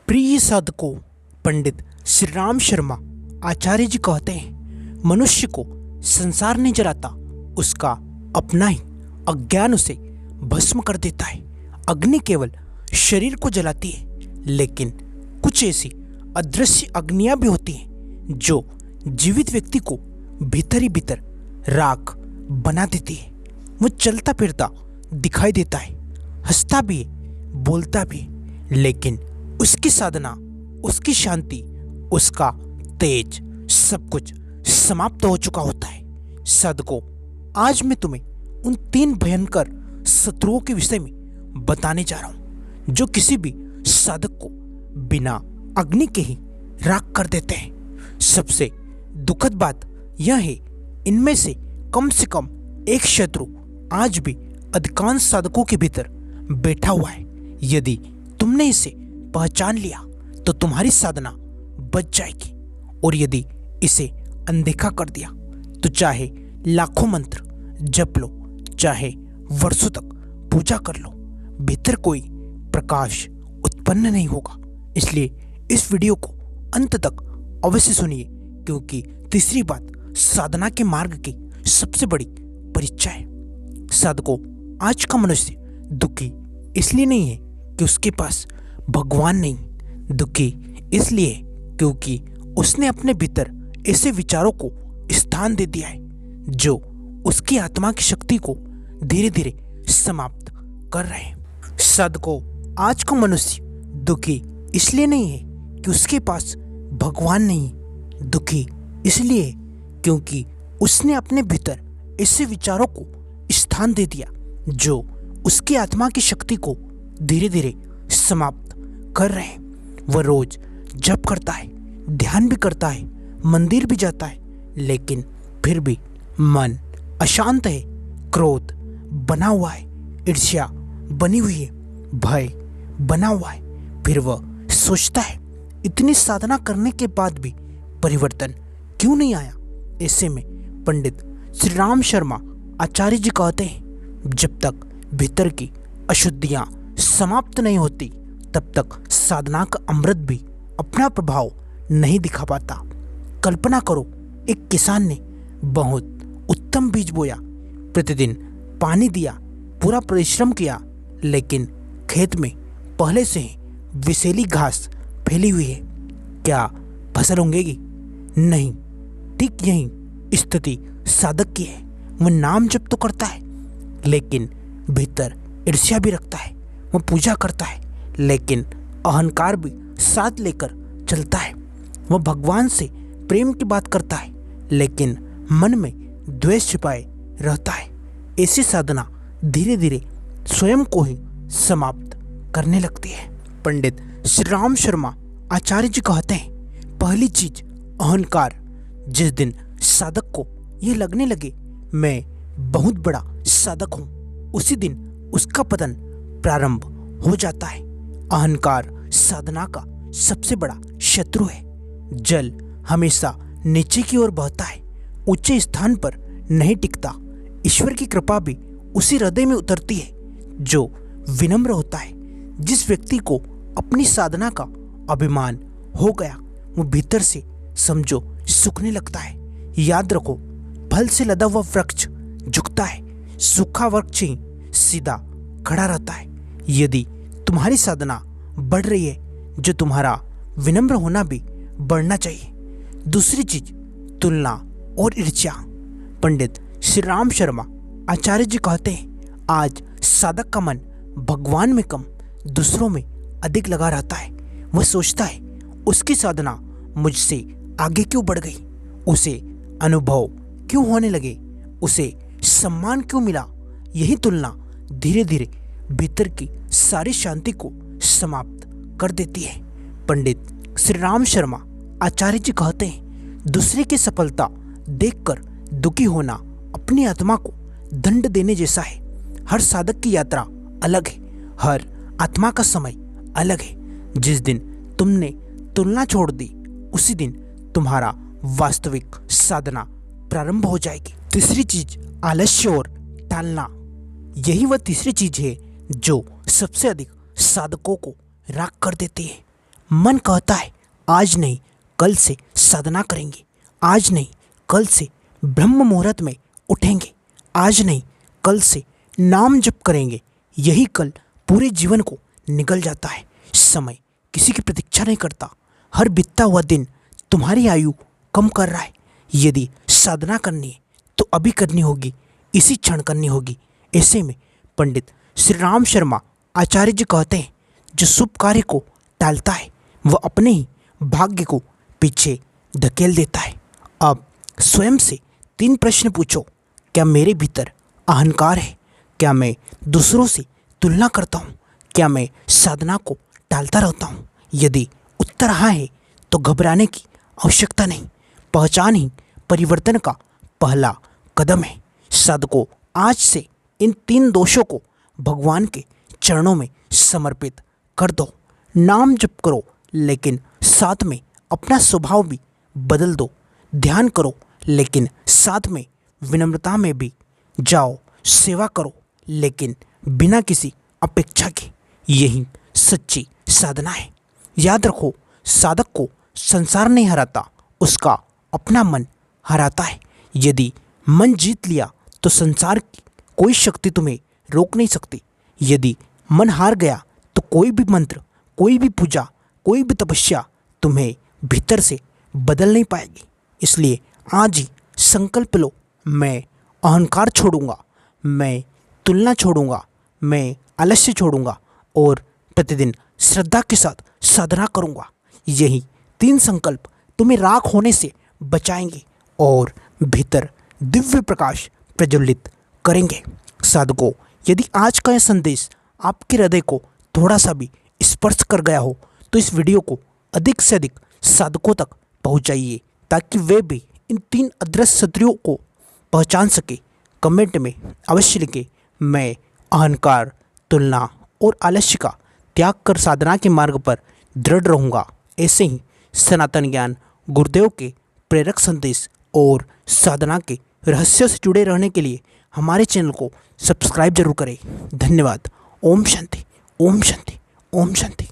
प्रिय साधकों, पंडित श्री राम शर्मा आचार्य जी कहते हैं, मनुष्य को संसार नहीं जलाता, उसका अपना ही अज्ञान उसे भस्म कर देता है। अग्नि केवल शरीर को जलाती है, लेकिन कुछ ऐसी अदृश्य अग्नियां भी होती हैं जो जीवित व्यक्ति को भीतर ही भीतर राख बना देती है। वो चलता फिरता दिखाई देता है, हंसता भी है, बोलता भी है, लेकिन उसकी साधना, उसकी शांति, उसका तेज, सब कुछ समाप्त हो चुका होता है। साधकों, आज मैं तुम्हें उन 3 भयंकर शत्रुओं के विषय में बताने जा रहा हूं जो किसी भी साधक को बिना अग्नि के ही राख कर देते हैं। सबसे दुखद बात यह है, इनमें से कम एक शत्रु आज भी अधिकांश साधकों के भीतर बैठा हुआ है। यदि तुमने इसे पहचान लिया तो तुम्हारी साधना बच जाएगी, और यदि इसे अनदेखा कर दिया तो चाहे लाखों मंत्र जप लो, चाहे वर्षों तक पूजा कर लो, भीतर कोई प्रकाश उत्पन्न नहीं होगा। इसलिए इस वीडियो को अंत तक अवश्य सुनिए, क्योंकि तीसरी बात साधना के मार्ग की सबसे बड़ी परीक्षा है। साधकों, आज का मनुष्य दुखी इसलिए नहीं है कि उसके पास भगवान नहीं, दुखी इसलिए क्योंकि उसने अपने भीतर ऐसे विचारों को स्थान दे दिया है जो उसकी आत्मा की शक्ति को धीरे धीरे समाप्त कर रहे हैं। साधकों, आज का मनुष्य दुखी इसलिए नहीं है कि उसके पास भगवान नहीं, दुखी इसलिए क्योंकि उसने अपने भीतर ऐसे विचारों को स्थान दे दिया जो उसकी आत्मा की शक्ति को धीरे धीरे समाप्त कर रहे हैं। वह रोज जप करता है, ध्यान भी करता है, मंदिर भी जाता है, लेकिन फिर भी मन अशांत है, क्रोध बना हुआ है, ईर्ष्या बनी हुई है, भय बना हुआ है। फिर वह सोचता है, इतनी साधना करने के बाद भी परिवर्तन क्यों नहीं आया। ऐसे में पंडित श्री राम शर्मा आचार्य जी कहते हैं, जब तक भीतर की अशुद्धियां समाप्त नहीं होती तब तक साधना का अमृत भी अपना प्रभाव नहीं दिखा पाता। कल्पना करो, एक किसान ने बहुत उत्तम बीज बोया, प्रतिदिन पानी दिया, पूरा परिश्रम किया, लेकिन खेत में पहले से ही विषैली घास फैली हुई है। क्या फसल उगेगी? नहीं। ठीक यही स्थिति साधक की है। वह नाम जप तो करता है, लेकिन भीतर ईर्ष्या भी रखता है। वह पूजा करता है, लेकिन अहंकार भी साथ लेकर चलता है। वह भगवान से प्रेम की बात करता है, लेकिन मन में द्वेष छिपाए रहता है। ऐसी साधना धीरे धीरे स्वयं को ही समाप्त करने लगती है। पंडित श्री राम शर्मा आचार्य जी कहते हैं, पहली चीज अहंकार। जिस दिन साधक को यह लगने लगे मैं बहुत बड़ा साधक हूं, उसी दिन उसका पतन प्रारंभ हो जाता है। अहंकार साधना का सबसे बड़ा शत्रु है। जल हमेशा नीचे की ओर बहता है, ऊंचे स्थान पर नहीं टिकता। ईश्वर की कृपा भी उसी हृदय में उतरती है जो विनम्र होता है। जिस व्यक्ति को अपनी साधना का अभिमान हो गया, वो भीतर से समझो सूखने लगता है। याद रखो, फल से लदा हुआ वृक्ष झुकता है, सूखा वृक्ष ही सीधा खड़ा रहता है। यदि तुम्हारी साधना बढ़ रही है, जो तुम्हारा विनम्र होना भी बढ़ना चाहिए। दूसरी चीज तुलना और ईर्ष्या। पंडित श्री राम शर्मा आचार्य जी कहते हैं, आज साधक का मन भगवान में कम, दूसरों में अधिक लगा रहता है। वह सोचता है, उसकी साधना मुझसे आगे क्यों बढ़ गई, उसे अनुभव क्यों होने लगे, उसे सम्मान क्यों मिला। यही तुलना धीरे धीरे भीतर की सारी शांति को समाप्त कर देती है। पंडित श्री राम शर्मा आचार्य जी कहते हैं, दूसरे की सफलता देखकर दुखी होना अपनी आत्मा को दंड देने जैसा है। हर साधक की यात्रा अलग है, हर आत्मा का समय अलग है। जिस दिन तुमने तुलना छोड़ दी, उसी दिन तुम्हारा वास्तविक साधना प्रारंभ हो जाएगी। तीसरी चीज आलस्य और टालना। यही वह तीसरी चीज है जो सबसे अधिक साधकों को राख कर देती है। मन कहता है आज नहीं कल से साधना करेंगे, आज नहीं कल से ब्रह्म मुहूर्त में उठेंगे, आज नहीं कल से नाम जप करेंगे। यही कल पूरे जीवन को निकल जाता है। समय किसी की प्रतीक्षा नहीं करता। हर बीतता हुआ दिन तुम्हारी आयु कम कर रहा है। यदि साधना करनी है तो अभी करनी होगी, इसी क्षण करनी होगी। ऐसे में पंडित श्री राम शर्मा आचार्य जी कहते हैं, जो शुभ कार्य को टालता है वह अपने ही भाग्य को पीछे धकेल देता है। अब स्वयं से 3 प्रश्न पूछो। क्या मेरे भीतर अहंकार है? क्या मैं दूसरों से तुलना करता हूँ? क्या मैं साधना को टालता रहता हूँ? यदि उत्तर हाँ है तो घबराने की आवश्यकता नहीं। पहचान ही परिवर्तन का पहला कदम है। साधकों, आज से इन 3 दोषों को भगवान के चरणों में समर्पित कर दो। नाम जप करो, लेकिन साथ में अपना स्वभाव भी बदल दो। ध्यान करो, लेकिन साथ में विनम्रता में भी जाओ। सेवा करो, लेकिन बिना किसी अपेक्षा के। यही सच्ची साधना है। याद रखो, साधक को संसार नहीं हराता, उसका अपना मन हराता है। यदि मन जीत लिया तो संसार की कोई शक्ति तुम्हें रोक नहीं सकती। यदि मन हार गया तो कोई भी मंत्र, कोई भी पूजा, कोई भी तपस्या तुम्हें भीतर से बदल नहीं पाएगी। इसलिए आज ही संकल्प लो, मैं अहंकार छोड़ूंगा, मैं तुलना छोड़ूंगा, मैं आलस्य छोड़ूंगा और प्रतिदिन श्रद्धा के साथ साधना करूंगा। यही 3 संकल्प तुम्हें राख होने से बचाएंगे और भीतर दिव्य प्रकाश प्रज्वलित करेंगे। साधकों, यदि आज का यह संदेश आपके हृदय को थोड़ा सा भी स्पर्श कर गया हो तो इस वीडियो को अधिक से अधिक साधकों तक पहुंचाइए, ताकि वे भी इन 3 अदृश्य शत्रुओं को पहचान सके। कमेंट में अवश्य लिखें, मैं अहंकार, तुलना और आलस्य का त्याग कर साधना के मार्ग पर दृढ़ रहूँगा। ऐसे ही सनातन ज्ञान, गुरुदेव के प्रेरक संदेश और साधना के रहस्यों से जुड़े रहने के लिए हमारे चैनल को सब्सक्राइब जरूर करें। धन्यवाद। ओम शांति, ओम शांति, ओम शांति।